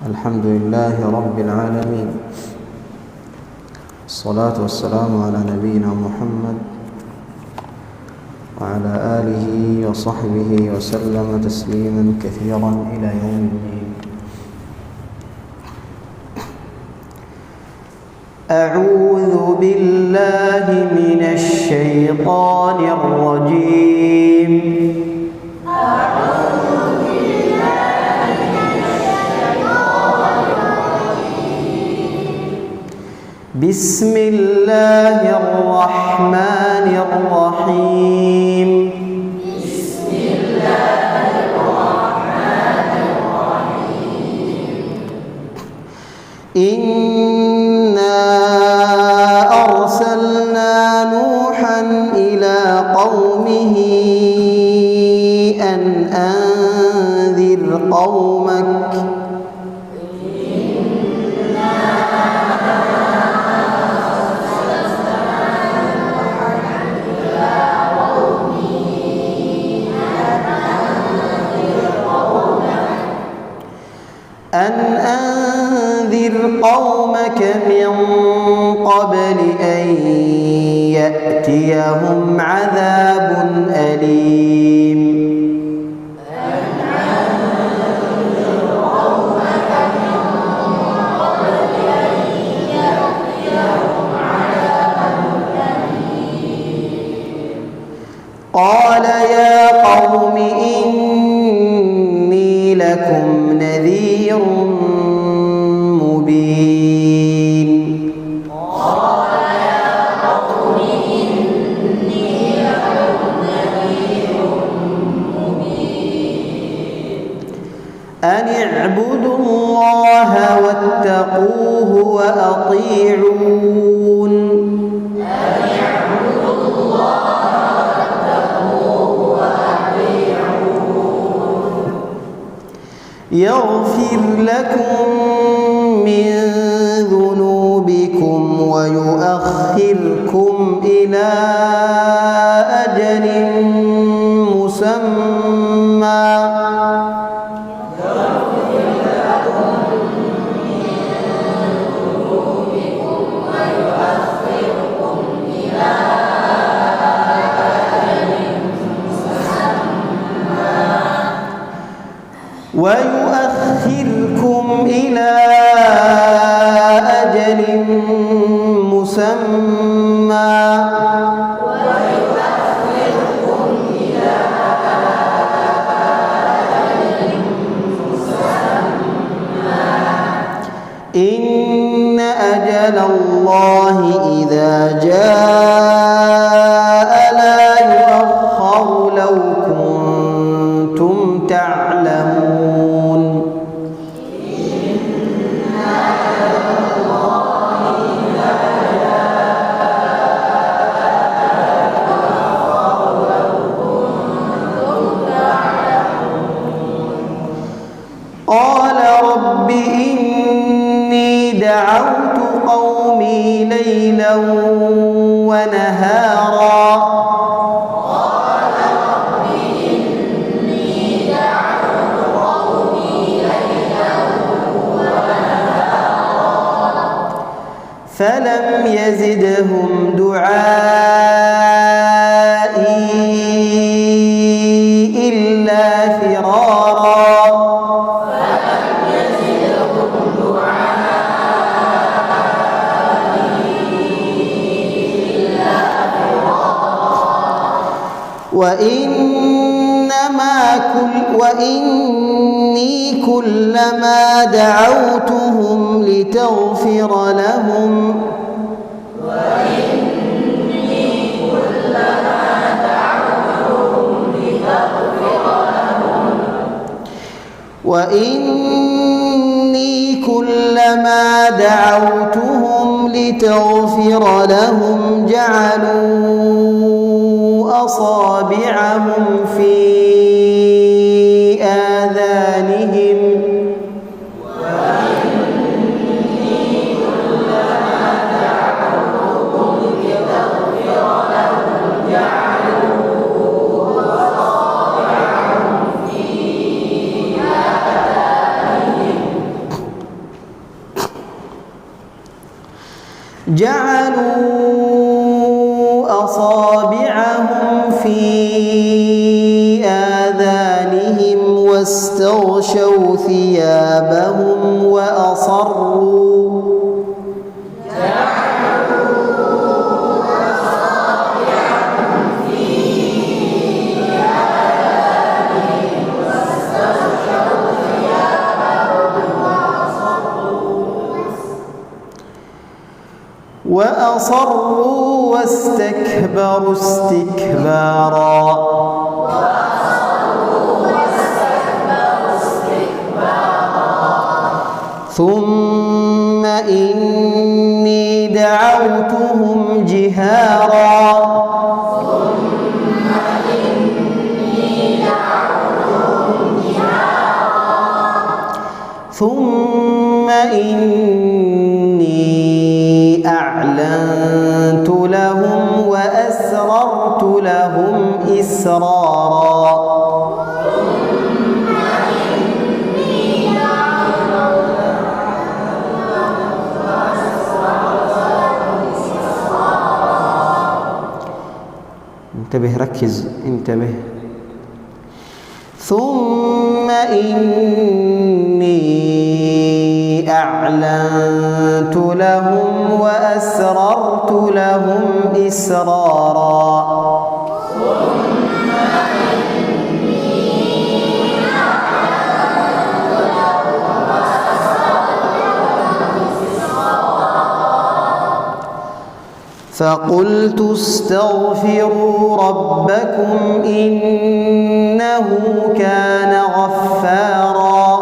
الحمد لله رب العالمين، الصلاة والسلام على نبينا محمد وعلى آله وصحبه وسلم تسليما كثيرا إلى يوم الدين. أعوذ بالله من الشيطان الرجيم. بسم الله الرحمن الرحيم. بسم الله الرحمن الرحيم. إنا أرسلنا نوحا إلى قومه أن أنذر قومك من قبل أن يأتيهم عذاب أليم. قال يا قوم إني لكم نذير مبين. أن اعبدوا الله واتقوه وأطيعون. يغفر لكم من ذنوبكم ويؤخركم إلى أجل مسمى. ويؤخركم إلى أجل مسمى. إن أجل الله إذا جاء لا يؤخر لو كنتم تعلمون. قال رب إني دعوت قومي ليلا ونهارا. قال رب إني دعوت قومي ليلا ونهارا فلم يزدهم دعائي إلا فرارا. وإني كلما دعوتهم لتغفر لهم جعلوا أصابعهم في آذانهم جعلوا أصابعهم في آذانهم واستغشوا ثيابهم وأصروا واستكبروا استكبارا ثم إني دعوتهم جهارا ثم إني أعلنت لهم وأسررت لهم إسرارا انتبه، ركز، انتبه. ثم إني أعلنت لهم وأسررت لهم إسرارا فقلت استغفروا ربكم إنه كان غفارا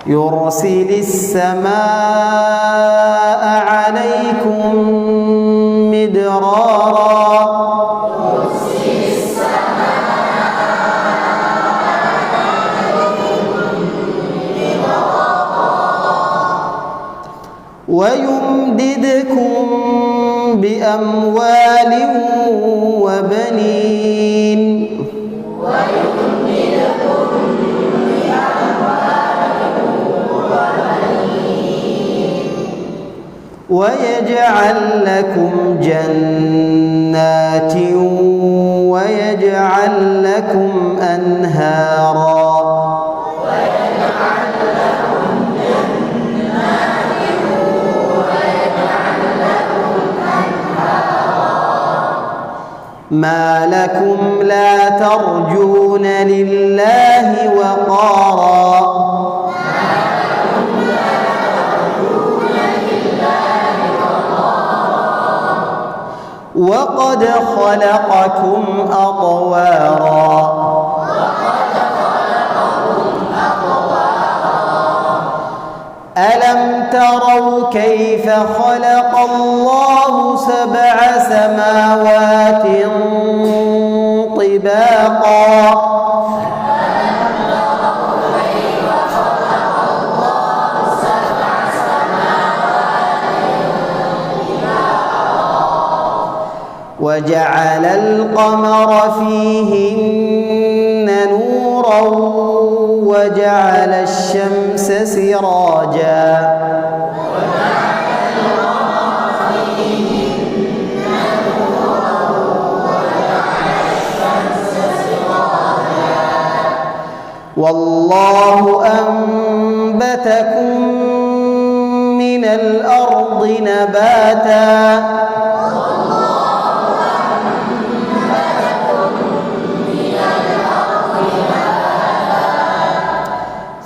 يرسل السماء عليكم مدرارا ويمددكم بأموال وبنين ويجعل لكم جنات ويجعل لكم أنهارا ما لكم لا ترجون لله وقارا وقد خلقكم أطوارا ألم تروا كيف خلق الله 7 سماوات طباقا وجعل القمر فيهن نورا وجعل الشمس سراجا والله أنبتكم من الأرض نباتا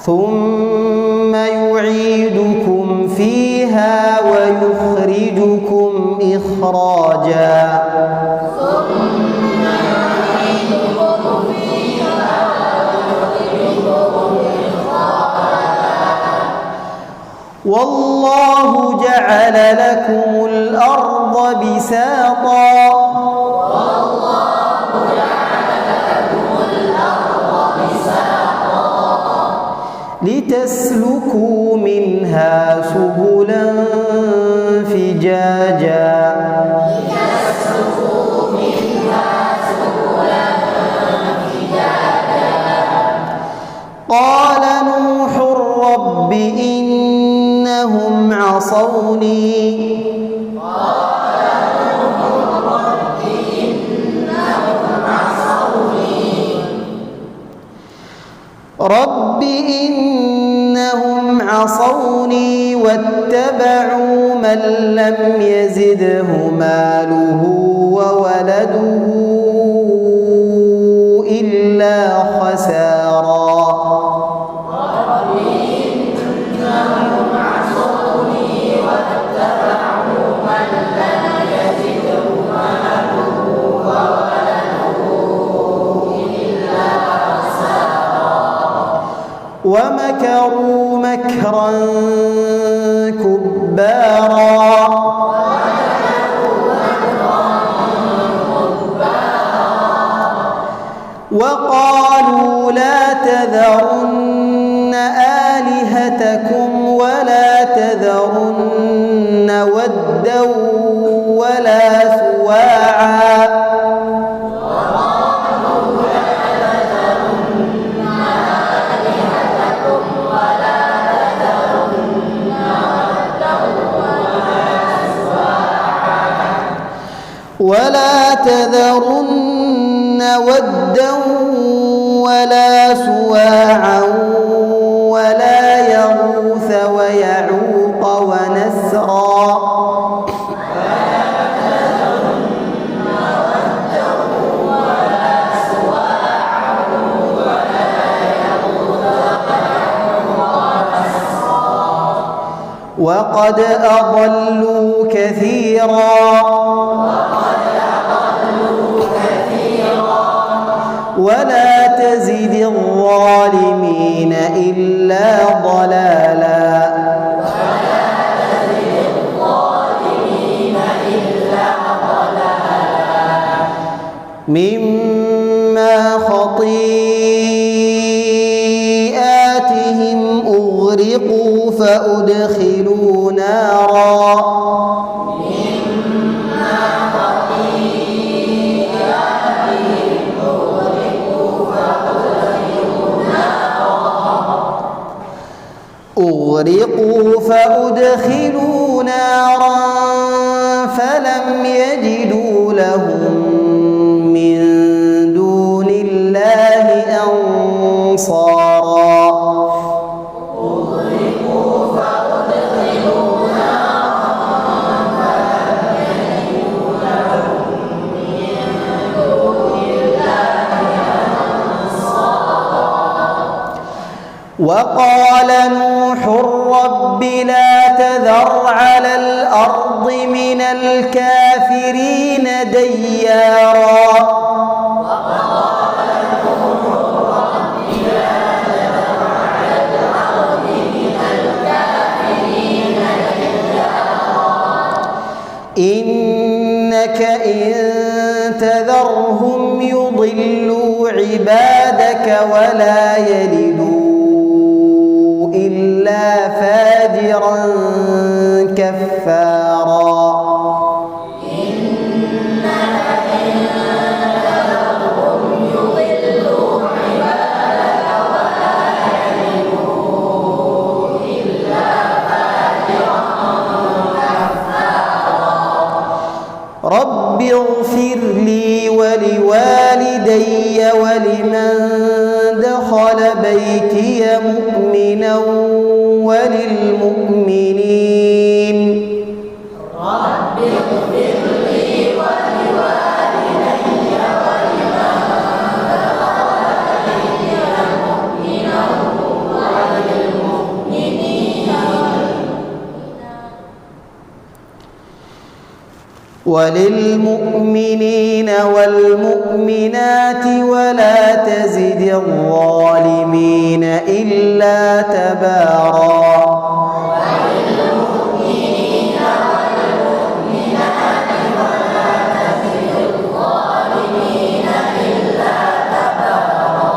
ثم يعيدكم فيها ويخرجكم إخراجا والله جعل لكم الأرض بساطا لتسلكوا منها سبلا فجاجا عصوني رب إنهم عصوني واتبعوا من لم يزده ماله وولده إلا خسارا رب إنهم عصوني واتبعوا من لم يزده ماله وولده إلا خسارا ومكروا مكرا كبارا وقالوا لا تذرن آلهتكم ولا تذرن ودا ولا سواعا ولا تذرن ودا ولا سواعا ولا يغوث ويعوق ونسرا وقد أضلوا كثيرا ولا تزد الظالمين إلا ضلالا مما خطيئاتهم أغرقوا فأدخلوا نارا أغرقوا فأدخلوا نارا فلم يجدوا لهم من دون الله أنصارا أغرقوا فأدخلوا نارا فلم يجدوا لهم من دون الله أنصارا وقال نوح رب لا تذر على الأرض من الكافرين ديارا إنك إن تذرهم يضلوا عبادك ولا يلدوا إلا فاجرا كفارا رب اغفر لي ولوالدي ولمن دخل بيتي مؤمنا وللمؤمنين رب اغفر لي ولوالدي ولمن دخل بيتي مؤمنا وللمؤمنين والمؤمنات ولا تزد الظالمين إلا تبارا وللمؤمنين والمؤمنات ولا تزد الظالمين إلا تبارا.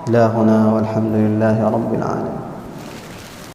إلهنا والحمد لله رب العالمين.